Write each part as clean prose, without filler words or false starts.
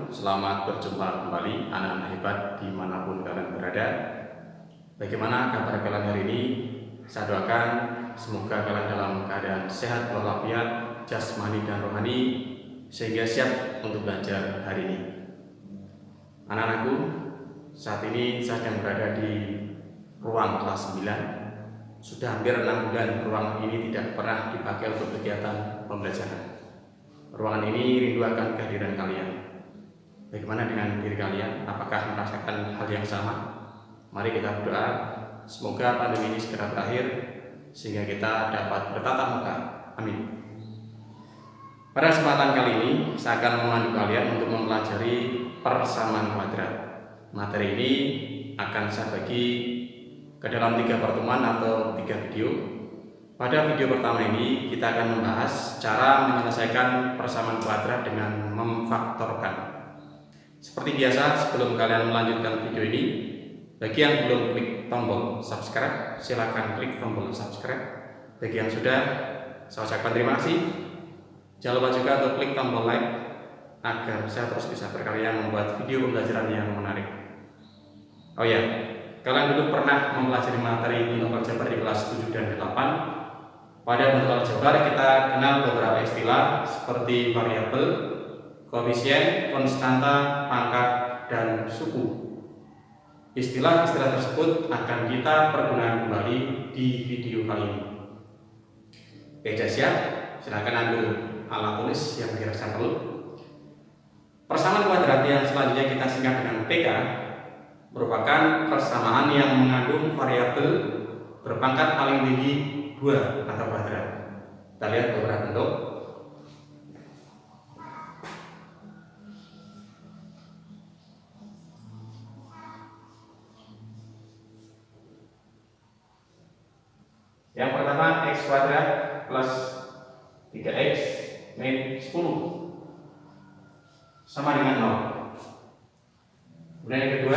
selamat berjumpa kembali anak-anak hebat dimanapun kalian berada. Bagaimana kabar kalian hari ini? Saya doakan semoga kalian dalam keadaan sehat walafiat, jasmani dan rohani, sehingga siap untuk belajar hari ini. Anak-anakku, saat ini saya sedang berada di ruang kelas 9. Sudah hampir 6 bulan ruang ini tidak pernah dipakai untuk kegiatan pembelajaran. Ruangan ini rindu akan kehadiran kalian. Bagaimana dengan diri kalian? Apakah merasakan hal yang sama? Mari kita berdoa, semoga pandemi ini segera berakhir sehingga kita dapat bertatap muka. Amin. Pada kesempatan kali ini, saya akan memandu kalian untuk mempelajari persamaan kuadrat. Materi ini akan saya bagi ke dalam 3 pertemuan atau 3 video. Pada video pertama ini kita akan membahas cara menyelesaikan persamaan kuadrat dengan memfaktorkan. Seperti biasa, sebelum kalian melanjutkan video ini, bagi yang belum klik tombol subscribe, silakan klik tombol subscribe. Bagi yang sudah, saya ucapkan terima kasih. Jangan lupa juga untuk klik tombol like agar saya terus bisa berkarya membuat video pembelajaran yang menarik. Oh ya, kalian dulu pernah mempelajari materi binomial aljabar di kelas 7 dan 8. Pada bentuk aljabar kita kenal beberapa istilah seperti variabel, koefisien, konstanta, pangkat, dan suku. Istilah-istilah tersebut akan kita pergunakan kembali di video kali ini. Oke, siap? Silakan ambil alat tulis yang dirasa perlu. Persamaan kuadrat yang selanjutnya kita singkat dengan PK merupakan persamaan yang mengandung variabel berpangkat paling tinggi 2 atau kuadrat. Kita lihat beberapa bentuk. Yang pertama x kuadrat plus 3x min 10 sama dengan 0. Kemudian yang kedua,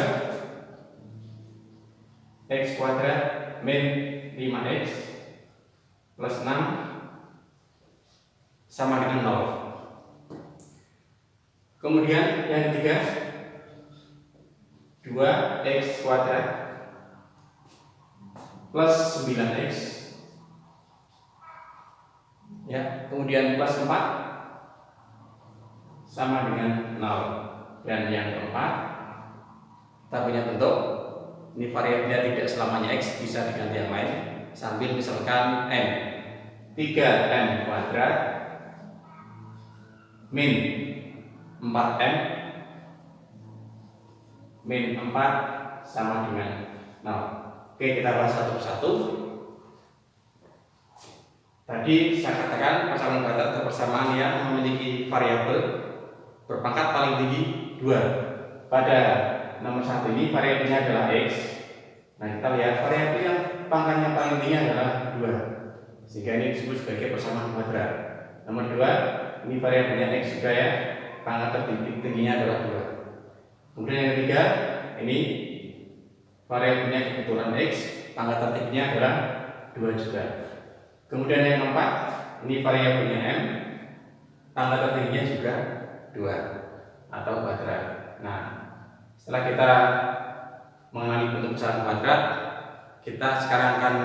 x kuadrat min 5x plus 6 sama dengan 0. Kemudian yang ketiga, 2x kuadrat plus 9x, ya, kemudian plus 4 sama dengan 0. Dan yang keempat, kita punya bentuk, ini variabelnya tidak selamanya x, bisa diganti yang lain, sambil misalkan m, 3m kuadrat min 4m min 4 sama dengan 0. Oke, kita bahas satu persatu. Tadi saya katakan persamaan kuadrat atau persamaan yang memiliki variabel berpangkat paling tinggi 2. Pada nomor 1 ini variabelnya adalah x. Nah, kita lihat variabel yang pangkatnya paling tinggi adalah 2, sehingga ini disebut sebagai persamaan kuadrat. Nomor 2, ini variabelnya x juga ya, pangkat tertingginya adalah 2. Kemudian yang ketiga, ini variabelnya kebetulan x, pangkat tertingginya adalah 2 juga. Kemudian yang keempat, ini variabelnya m, pangkat tertingginya juga 2 atau kuadrat. Nah, setelah kita mengenali bentuk persamaan kuadrat, kita sekarang akan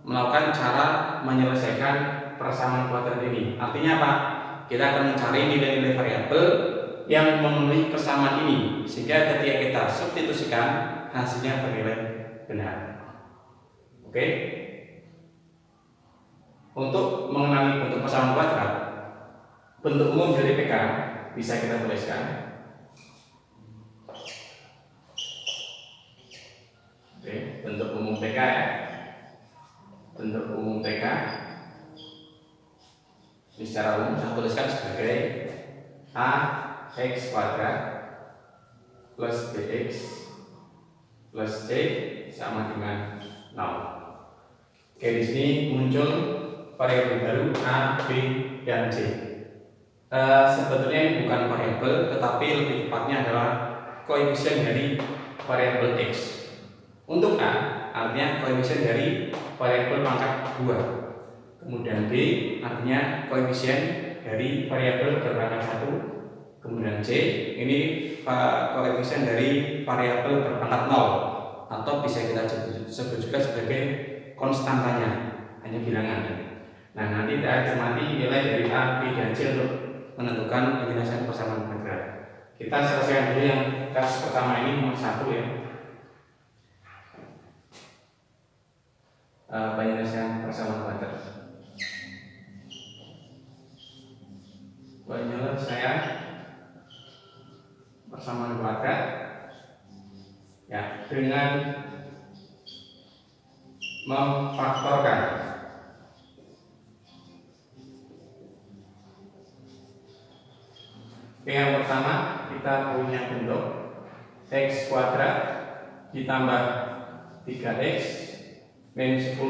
melakukan cara menyelesaikan persamaan kuadrat ini. Artinya apa? Kita akan mencari nilai-nilai variabel yang memenuhi persamaan ini, sehingga ketika kita substitusikan hasilnya bernilai benar. Oke? Untuk mengenali bentuk persamaan kuadrat, bentuk umum dari PK bisa kita tuliskan. Oke, bentuk umum PK ya. Bentuk umum PK ini secara umum saya tuliskan sebagai ax kuadrat plus bx plus c sama dengan 0. Oke, di sini muncul variabel baru a, b, dan c. Sebetulnya ini bukan variabel, tetapi lebih tepatnya adalah koefisien dari variabel x. Untuk a, artinya koefisien dari variabel pangkat 2. Kemudian b, artinya koefisien dari variabel berpangkat 1. Kemudian c, ini koefisien dari variabel berpangkat 0 atau bisa kita sebut juga sebagai konstantanya, hanya bilangan. Nah, nanti kita cermati nilai dari A, B, dan C untuk menentukan penyelesaian persamaan kuadrat. Kita selesaikan dulu yang kasus pertama ini, nomor 1 ya. Penyelesaian persamaan kuadrat. Penyelesaian persamaan kuadrat ya dengan memfaktorkan yang pertama kita punya bentuk x kuadrat ditambah 3x min 10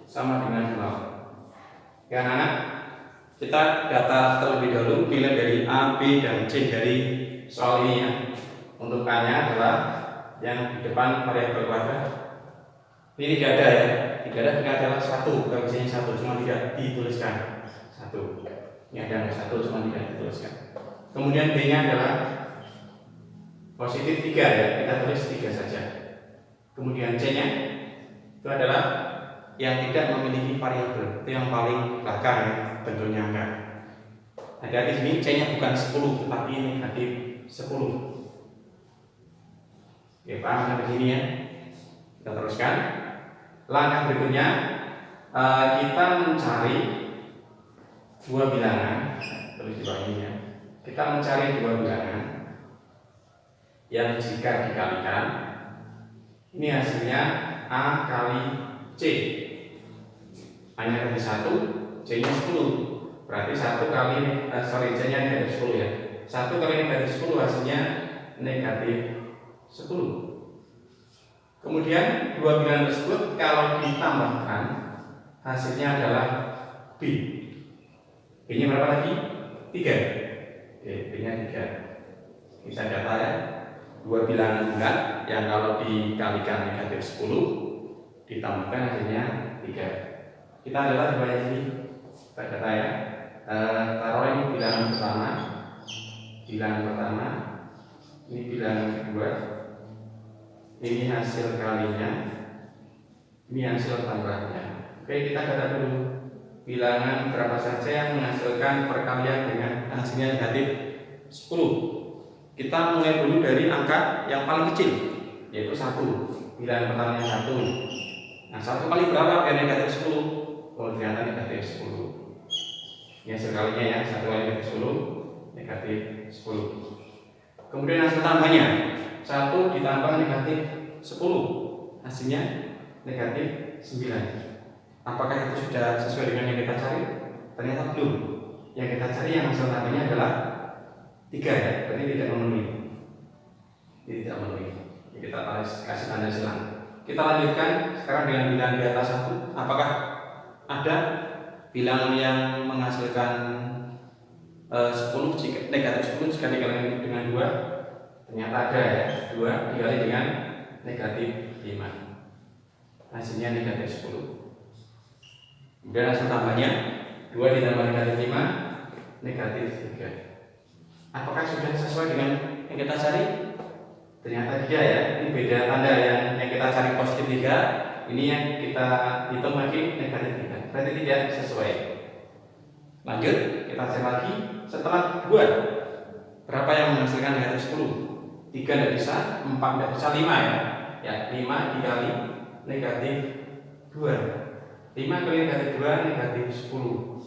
sama dengan 0. Ya anak-anak, kita data terlebih dahulu nilai dari A, B, dan C dari soal ini ya. Untuk A-nya adalah yang di depan variabel kuadrat. Ini tidak ada ya, tidak ada, ini adalah 1, koefisiennya 1, cuma tidak dituliskan 1. Ini ada 1, cuma tidak dituliskan. Kemudian B-nya adalah positif 3 ya, kita tulis 3 saja. Kemudian C-nya itu adalah yang tidak memiliki variabel, itu yang paling belakang ya, bentuknya angka. Hati-hati sini, C-nya bukan 10, tetapi negatif 10. Oke, paham sampai sini ya? Kita teruskan. Langkah berikutnya, kita mencari dua bilangan, tulis di bawah ini ya. Kita mencari dua bilangan yang jika dikalikan ini hasilnya A kali C. A-nya dari 1, C-nya 10. Berarti 1 kali C-nya negatif 10 ya. 1 kali negatif 10 hasilnya negatif 10. Kemudian dua bilangan tersebut kalau ditambahkan hasilnya adalah B. B-nya berapa lagi? 3. Oke, B-nya 3. Bisa data ya. Dua bilangan bulat yang kalau dikalikan negatif 10 ditambahkan hasilnya 3. Kita adalah dua ini. Kita data ya. Taruh ini bilangan pertama. Ini bilangan kedua. Ini hasil kalinya. Ini hasil tambahnya. Oke, kita data dulu. Bilangan berapa saja yang menghasilkan perkalian dengan hasilnya negatif 10. Kita mulai dulu dari angka yang paling kecil, yaitu 1. Bilangan pertamanya 1. Nah, 1 kali berapa biar negatif 10? Oh, ternyata negatif 10. Ini hasil kalinya ya, 1 kali negatif 10, negatif 10. Kemudian hasil tambahnya, 1 ditambah negatif 10, hasilnya negatif 9. Apakah itu sudah sesuai dengan yang kita cari? Ternyata belum. Yang kita cari yang hasil tambahnya adalah 3 ya, berarti tidak memenuhi. Ini tidak memenuhi. Kita kasih tanda silang. Kita lanjutkan sekarang dengan bilangan di atas 1. Apakah ada bilangan yang menghasilkan 10 jika negatif 10 jika dikali dengan 2? Ternyata ada ya, 2 dikali dengan negatif 5. Hasilnya negatif 10. Kemudian hasil tambahnya 2 ditambah negatif 5, negatif 3. Apakah sudah sesuai dengan yang kita cari? Ternyata tidak ya. Ini beda tanda yang kita cari positif 3, ini yang kita hitung lagi negatif 3. Berarti tidak sesuai. Lanjut, kita cek lagi. Setelah 2, berapa yang menghasilkan negatif 10? 3 tidak bisa, 4 tidak bisa, 5 ya. Ya, 5 dikali negatif 2. 5 kali negatif 2 negatif 10.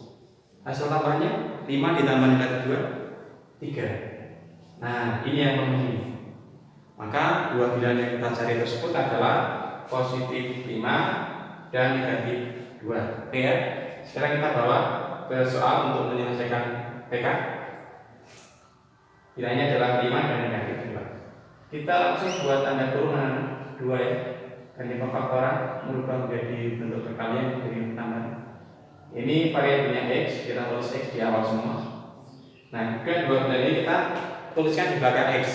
Hasil tambahnya 5 ditambah negatif 2 3. Nah, ini yang memenuhi. Maka dua bilangan yang kita cari tersebut adalah positif 5 dan negatif 2. Oke ya. Sekarang kita bawa ke soal untuk menyelesaikan PK. Bilangnya adalah 5 dan negatif 2. Kita langsung buat tanda turunan 2 ya. Dan pemfaktoran merubah menjadi bentuk perkalian dari tambah. Ini variabelnya x, kita tulis x di awal semua. Nah, kemudian dua bilangan ini kita tuliskan di belakang x.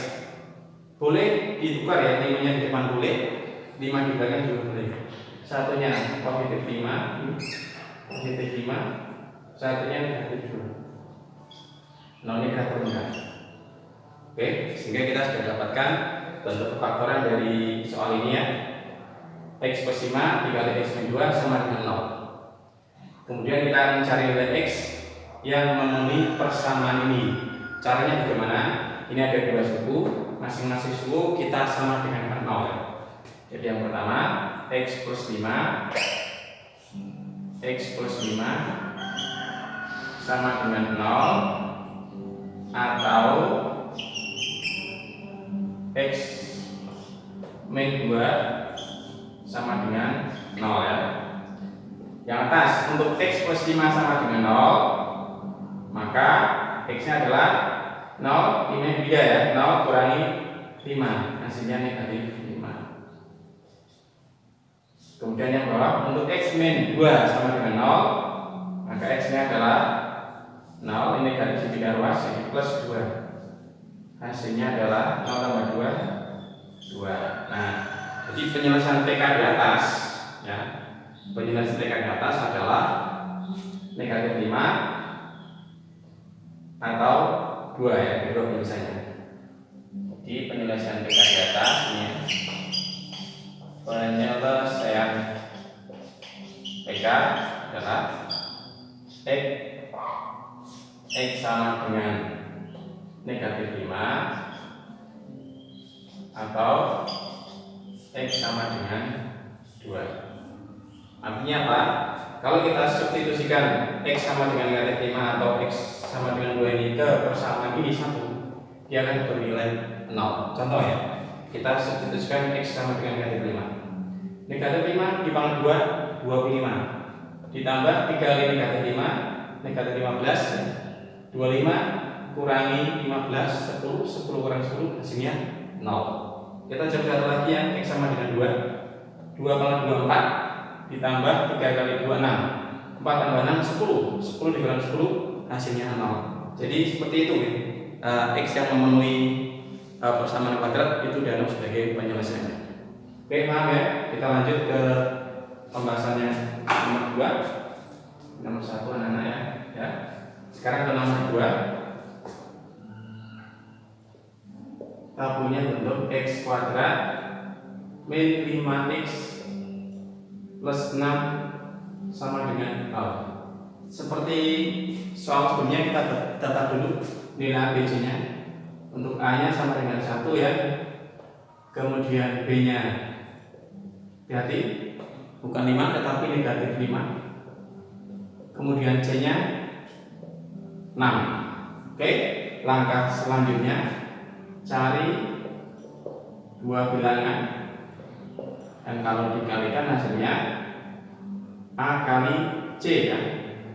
Boleh ditukar ya, 5-nya di depan boleh, 5 di belakang juga boleh. Satunya positif 5, positif 5, satunya negatif 2. Nah, ini kita turunkan. Oke, sehingga kita sudah dapatkan bentuk faktoran dari soal ini ya. X plus 5 dikali X min 2 sama dengan 0. Kemudian kita akan mencari nilai X yang memenuhi persamaan ini. Caranya bagaimana? Ini ada dua suku, masing-masing suku kita sama dengan 0. Jadi yang pertama X plus 5 sama dengan 0 atau X min 2 sama dengan 0 ya. Yang atas untuk X plus 5 sama dengan 0, maka X nya adalah 0 ini 3 ya, 0 kurangi 5 hasilnya negatif 5. Kemudian yang bawah untuk X min 2 sama dengan 0, maka X nya adalah 0 ini negatif segitiga ruas jadi plus 2, hasilnya adalah 0 tambah 2 2. Nah, jadi penyelesaian TK di atas ya, penyelesaian TK di atas adalah negatif 5 atau 2 ya, itu penyelesaiannya. Jadi penyelesaian TK di atas ini penyelesaian TK adalah X sama dengan negatif 5 atau X sama dengan 2. Artinya apa? Kalau kita substitusikan X sama dengan negatif 5 atau X sama dengan 2 ini ke persamaan ini 1, dia akan bernilai 0. Contoh ya, kita substitusikan X sama dengan negatif 5. Negatif 5 dipangkat 2, 25. Ditambah 3 kali negatif 5, negatif 15. 25 kurangi 15, 10 kurangi 10, hasilnya 0. Kita coba satu lagi yang X sama dengan 2. 2 pangkat 2 4, ditambah 3 kali 2 6. 4 tambah 6 10. 10 dikurangi 10, hasilnya 0. Jadi seperti itu X yang memenuhi persamaan kuadrat itu dianggap sebagai penyelesaiannya. Oke, paham ya? Kita lanjut ke pembahasannya nomor 2. Nomor 1 anak-anak ya. Sekarang ke nomor 2. Tabuhnya bentuk X kuadrat min 5X plus 6 sama dengan 0. Seperti soal sebelumnya kita data dulu nilai ABC nya. Untuk A nya sama dengan 1 ya. Kemudian B nya hati bukan 5 tetapi negatif 5. Kemudian C nya 6. Oke, langkah selanjutnya cari dua bilangan dan kalau dikalikan hasilnya A kali C ya.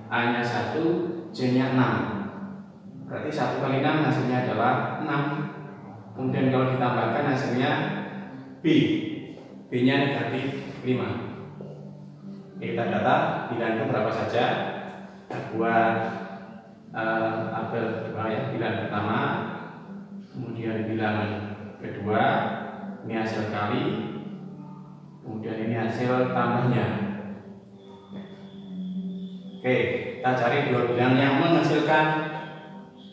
A nya 1, C nya 6. Berarti 1 kali 6 hasilnya adalah 6. Kemudian kalau ditambahkan hasilnya B nya negatif 5. Kita data bilangan berapa saja. Buat tabel 2 ya, bilangan pertama, kemudian bilangan kedua, ini hasil kali, kemudian ini hasil tambahnya. Oke, kita cari dua bilangan yang menghasilkan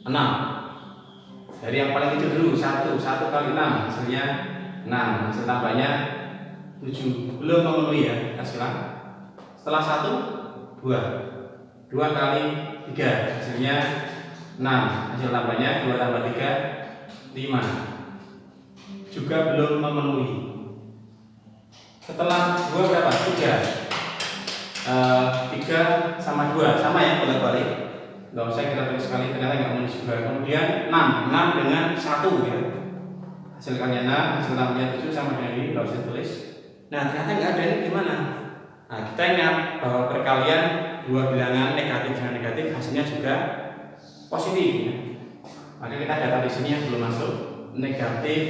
6. Dari yang paling kecil dulu, 1 kali 6 hasilnya 6, hasil tambahnya 7, belum memenuhi ya, kita silang. Setelah 1, 2 kali 3 hasilnya 6, hasil tambahnya 2 tambah 3 5, juga belum memenuhi. Setelah 2 berapa? 3 sama 2 sama ya, bolak-balik. Nggak usah kita tulis sekali, ternyata nggak memenuhi juga. Kemudian 6 dengan 1 ya, hasilkannya 6, hasil tambahnya 7 sama dengan ini, nggak usah tulis. Nah ternyata nggak ada, ini gimana? Nah kita ingat bahwa perkalian dua bilangan negatif dengan negatif hasilnya juga positif ya. Maka kita data di sini yang belum masuk negatif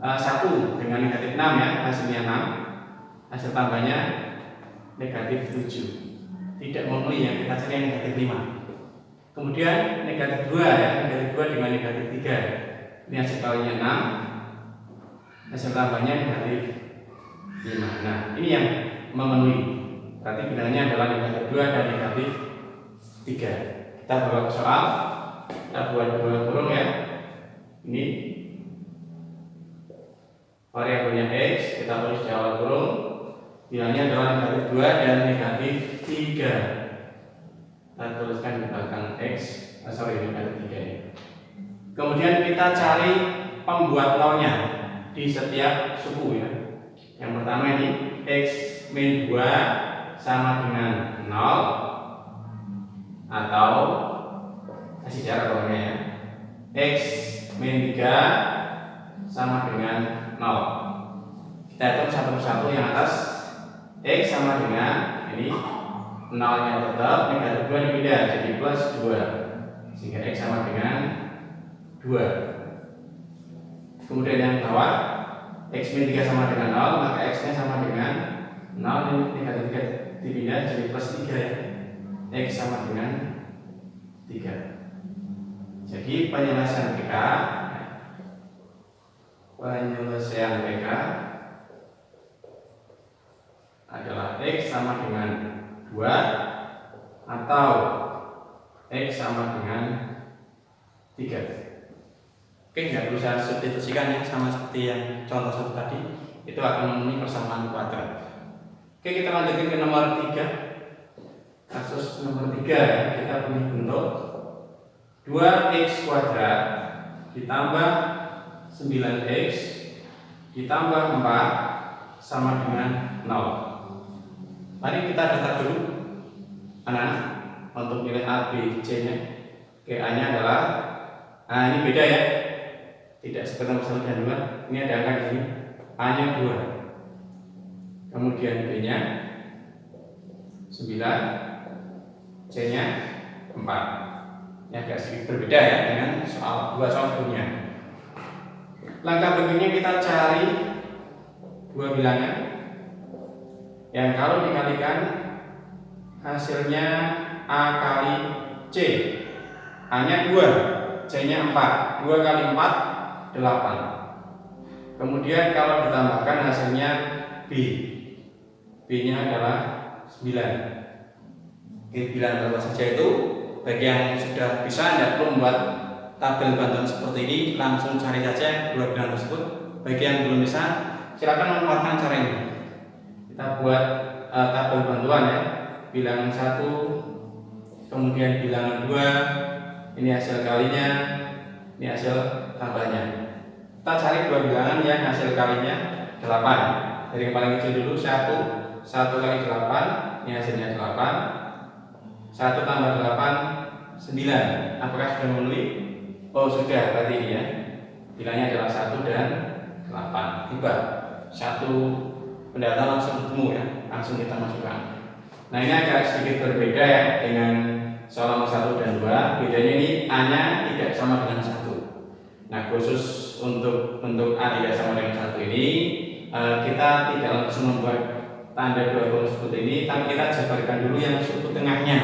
1 dengan negatif 6 ya, hasilnya 6, hasil tambahnya negatif 7, tidak memenuhi yang kita cari yang negatif 5. Kemudian negatif 2 ya, negatif 2 dengan negatif 3, ini hasil kalinya 6, hasil tambahnya negatif 5. Nah ini yang memenuhi, berarti bilangannya adalah negatif 2 dan negatif 3. Kita bawa ke soal, kita buat dua kurung ya. nilainya X, kita tulis di awal kurung. Bilangnya adalah negatif 2 dan negatif 3. Kita tuliskan di belakang X, negatif 3 ini. Kemudian kita cari pembuat nolnya di setiap suku ya. Yang pertama ini X min 2 sama dengan 0, atau kasih jarak bawahnya ya, X min 3 sama dengan 0. Kita hitung satu persatu. Yang atas X sama dengan ini, 0-nya tetap, negatif 2 dipindah jadi plus 2, sehingga X sama dengan 2. Kemudian yang bawah X min 3 sama dengan 0, maka X nya sama dengan 0, ini negatif 3 dipindah jadi plus 3 ya, X sama dengan 3. Jadi penyelesaian PK adalah X sama dengan 2 atau X sama dengan 3. Oke, nggak perlu saya substitusikan ya, sama seperti yang contoh satu tadi, itu akan memenuhi persamaan kuadrat. Oke, kita lanjutin ke nomor 3. Kasus nomor 3 ya, kita punya bentuk 2x kuadrat ditambah 9x ditambah 4 sama dengan 0. Mari kita data dulu anak-anak untuk nilai A, B, C nya. Oke, A nya adalah, nah ini beda ya, tidak seperti nomor 1 dan 2. Ini ada angka di sini, A nya 2, kemudian B nya 9, C nya 4. Ini agak sedikit berbeda ya dengan dua soal sebelumnya. Langkah berikutnya kita cari dua bilangan yang kalau dikalikan hasilnya A kali C. A nya 2, C nya 4. 2 kali 4 8. Kemudian kalau ditambahkan hasilnya B, B nya adalah 9. Oke, bilangan berapa saja itu? Bagi yang sudah bisa, tidak perlu membuat tabel bantuan seperti ini, langsung cari saja dua bilangan tersebut. Bagi yang belum bisa, silakan memanfaatkan cara ini. Kita buat tabel bantuan ya, bilangan 1, kemudian bilangan 2, ini hasil kalinya, ini hasil tambahnya. Kita cari dua bilangan yang hasil kalinya 8. Dari yang paling kecil dulu, 1 kali 8, ini hasilnya 8. 1 tambah 8, 9. Apakah sudah memenuhi? Oh sudah, berarti ini ya. Bilangnya adalah 1 dan 8. Tiba 1 pendata langsung ketemu ya, langsung kita masukkan. Nah ini agak sedikit berbeda ya dengan soal nomor 1 dan 2. Bedanya ini A nya tidak sama dengan 1. Nah khusus untuk bentuk A tidak sama dengan 1 ini, kita tidak langsung membuat tanda dua kolom seperti ini, tapi kita jabarkan dulu yang suku tengahnya.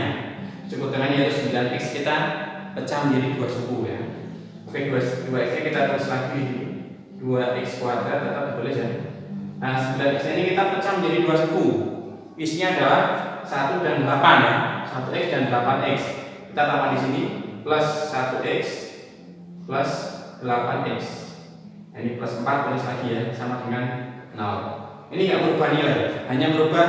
Suku tengahnya itu 9x, kita pecah menjadi dua suku ya. Oke, 2x nya kita tulis lagi 2x kuadrat, tetap ditulis ya. Nah 9x ini kita pecah menjadi dua suku. X-nya adalah 1 dan 8 ya, 1x dan 8x. Kita tambah di sini plus 1x plus 8x. Nah, ini plus 4 tulis lagi ya, sama dengan 0. Ini nggak merubah nilai, hanya merubah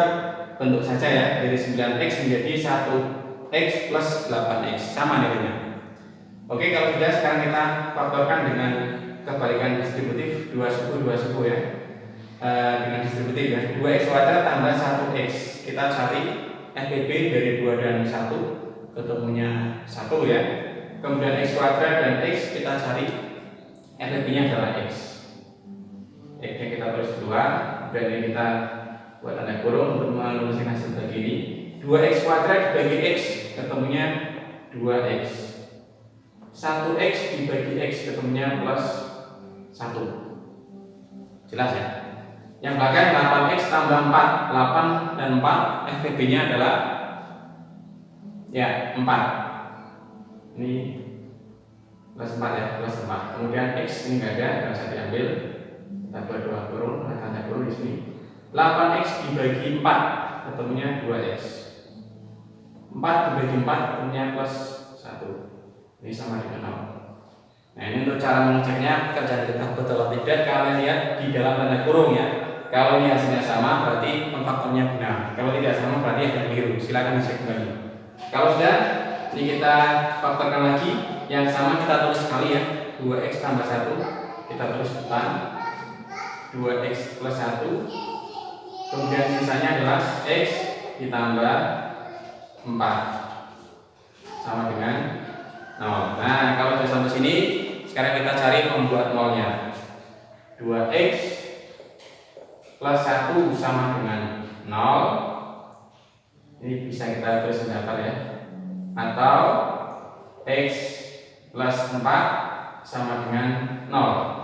bentuk saja ya, dari 9x menjadi 1x plus 8x, sama nilainya. Oke, kalau sudah, sekarang kita faktorkan dengan kebalikan distributif, dua suku ya, dengan distributif ya, 2x kuadrat tambah 1x. Kita cari FPB dari 2 dan 1, ketemunya 1 ya. Kemudian x kuadrat dan x, kita cari FPB nya adalah x. X nya kita tulis keluar, dan ini kita buat tanda kurung untuk menuliskan hasil bagi ini. 2x kuadrat dibagi x, ketemunya 2x. 1x dibagi x, ketemunya plus 1. Jelas ya? Yang belakang 8x tambah 4, 8 dan 4, FPB nya adalah ya 4. Ini plus 4 ya, plus 4. Kemudian x ini nggak ada, nggak bisa diambil. Kita buat dua kurung, tanda kurung di sini. 8x dibagi 4, ketemunya 2x. 4 dibagi 4, ketemunya plus 1. Ini sama dengan 0. Nah, ini untuk cara mengeceknya kerjaan kita betul atau tidak. Kalian lihat di dalam tanda kurung ya. Kalau ini hasilnya sama berarti faktornya benar. Kalau tidak sama berarti ada keliru. Silakan dicek kembali. Kalau sudah, ini kita faktorkan lagi. Yang sama kita tulis sekali ya. 2x tambah 1. Kita tulis depan. 2x plus 1. Kemudian sisanya adalah x ditambah 4 sama dengan 0. Nah, kalau sudah sampai sini, sekarang kita cari pembuat nolnya. 2x plus 1 sama dengan 0. Ini bisa kita tulis datar ya. Atau x plus 4 sama dengan 0.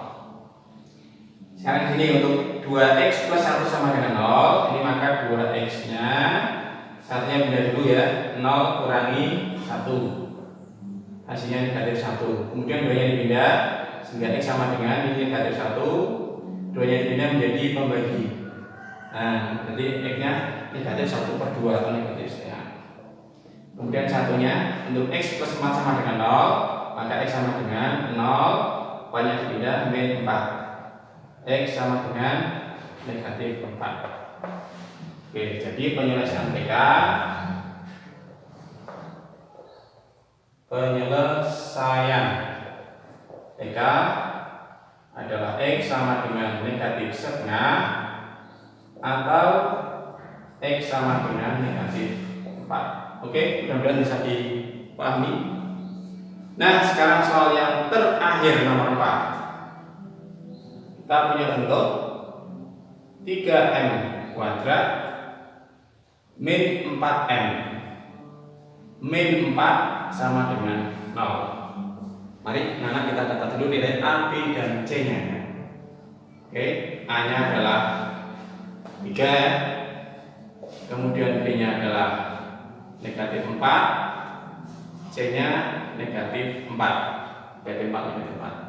Sekarang sini untuk 2x plus 1 sama dengan 0. Ini maka 2x nya satunya pindah dulu ya. 0 kurangi 1, hasilnya negatif 1. Kemudian 2 nya dipindah sehingga x sama dengan ini negatif 1. 2 nya dipindah menjadi pembagi. Nah, nanti x nya negatif 1/2 atau negatif setengah. Kemudian satunya untuk x plus 4 sama dengan 0, maka x sama dengan 0, y nya dipindah min 4. X sama dengan negatif 4. Oke, jadi penyelesaian PK adalah x sama dengan negatif setengah atau x sama dengan negatif 4. Oke, mudah-mudahan bisa dipahami. Nah, sekarang soal yang terakhir nomor 4. Kita punya bentuk 3m kuadrat min 4m. Min 4 sama dengan 0. Mari anak kita catat dulu nilai A, B, dan C nya. Oke, A nya adalah 3 ya. Kemudian B nya adalah negatif 4, C nya negatif 4. Negatif 4, negatif 4.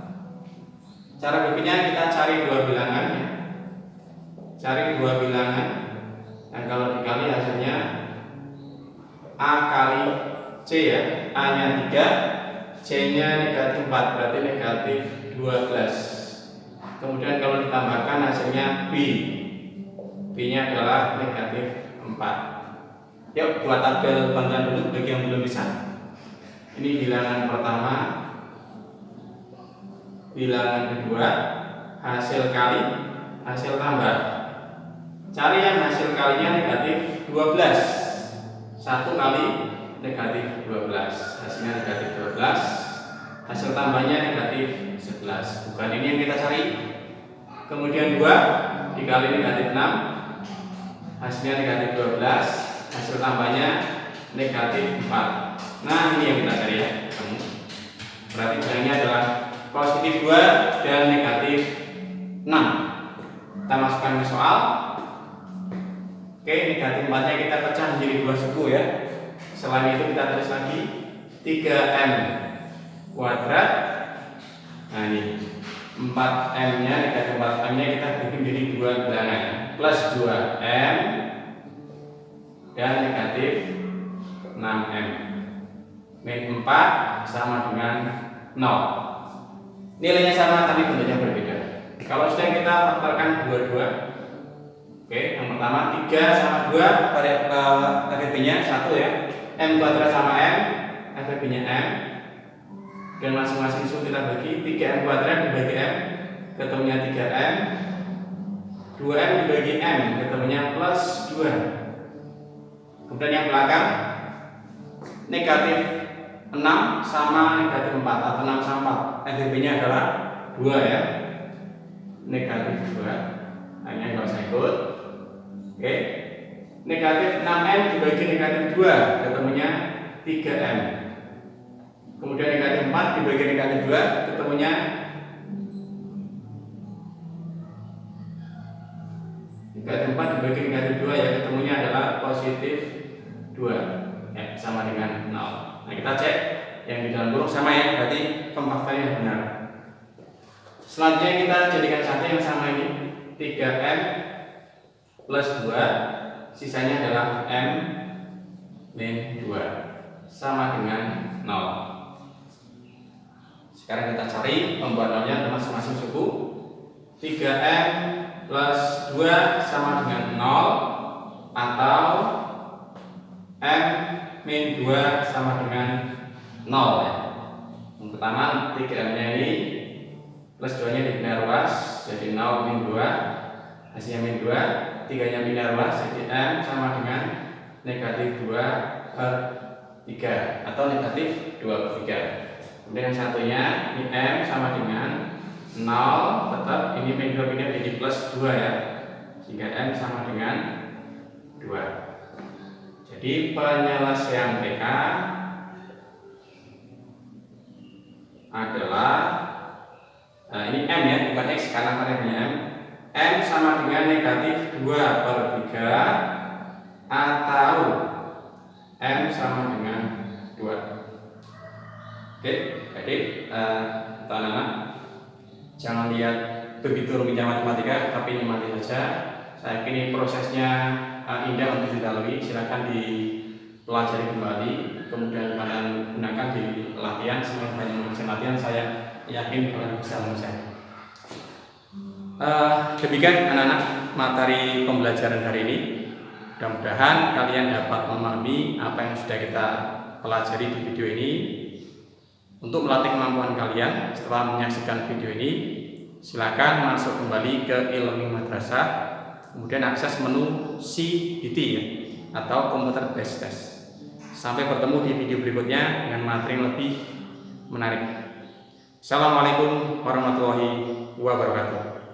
Cara berikutnya kita cari dua bilangan ya. Cari dua bilangan. Dan kalau dikali hasilnya A kali C ya. A nya 3, C nya negatif 4, berarti negatif 12. Kemudian kalau ditambahkan hasilnya B. B nya adalah negatif 4. Yuk buat tabel bantuan dulu bagi yang belum bisa. Ini bilangan pertama, bilangan kedua, hasil kali, hasil tambah. Cari yang hasil kalinya negatif 12. 1 kali negatif 12, hasilnya negatif 12. Hasil tambahnya negatif 11. Bukan ini yang kita cari. Kemudian 2 dikali negatif 6, hasilnya negatif 12. Hasil tambahnya negatif 4. Nah, ini yang kita cari ya. Berarti bilangnya adalah positif 2 dan negatif 6. Kita masukkan ke soal. Oke, negatif 4 nya kita pecah menjadi 2 suku ya. Selain itu kita tulis lagi 3m kuadrat. Nah ini 4m nya, negatif 4m nya kita bagi menjadi 2 bilangan, plus 2m dan negatif 6m. Min 4 sama dengan 0. Nilainya sama tapi bentuknya berbeda. Kalau sudah kita faktorkan dua-dua. Oke, yang pertama 3 sama 2 FB nya 1 ya. M kuadrat sama M, FB nya M. Dan masing-masing isu kita bagi 3M kuadrat dibagi M, ketemunya 3M. 2M dibagi M, ketemunya plus 2. Kemudian yang belakang negatif 6 sama negatif 4 atau 6 sama 4. FB nya adalah 2 ya. Negatif 2. Hanya nggak usah ikut. Oke. Negatif 6M dibagi negatif 2, ketemunya 3M. Kemudian negatif 4 dibagi negatif 2, ketemunya negatif 4 dibagi negatif 2 ya, ketemunya adalah positif 2 ya, sama dengan 0. Nah kita cek yang di dalam kurung sama ya, berarti pemfaktorannya benar. Selanjutnya kita jadikan satu yang sama ini 3M plus 2, sisanya adalah M min 2 sama dengan 0. Sekarang kita cari pembuatannya masing-masing suku. 3M plus 2 sama dengan 0 atau M min 2 sama dengan 0 ya. Yang pertama 3M nya ini plus 2 nya dibina ruas jadi 0 min 2, hasilnya min 2. 3 nya bina ruas jadi M sama dengan negatif 2 per 3 atau negatif 2 per 3. Kemudian yang satunya ini M sama dengan 0, tetap ini min 2 pindah jadi plus 2 ya, sehingga M sama dengan 2. Jadi penyelesaian PK adalah ini M ya, bukan X karena variabelnya M sama dengan negatif 2 per 3 atau M sama dengan 2. Oke, jadi anak-anak jangan lihat begitu rumitnya matematika, tapi nikmati saja. Saya yakin ini prosesnya indah untuk dilalui. Silakan dipelajari kembali, kemudian kalian gunakan di latihan. Semakin banyak mengerjakan latihan, saya yakin kalian bisa menyelesaikan. Demikian anak-anak materi pembelajaran hari ini. Mudah-mudahan kalian dapat memahami apa yang sudah kita pelajari di video ini. Untuk melatih kemampuan kalian setelah menyaksikan video ini, silakan masuk kembali ke e-learning madrasah, kemudian akses menu CBT ya, atau Computer Based Test. Sampai bertemu di video berikutnya dengan materi yang lebih menarik. Assalamualaikum warahmatullahi wabarakatuh.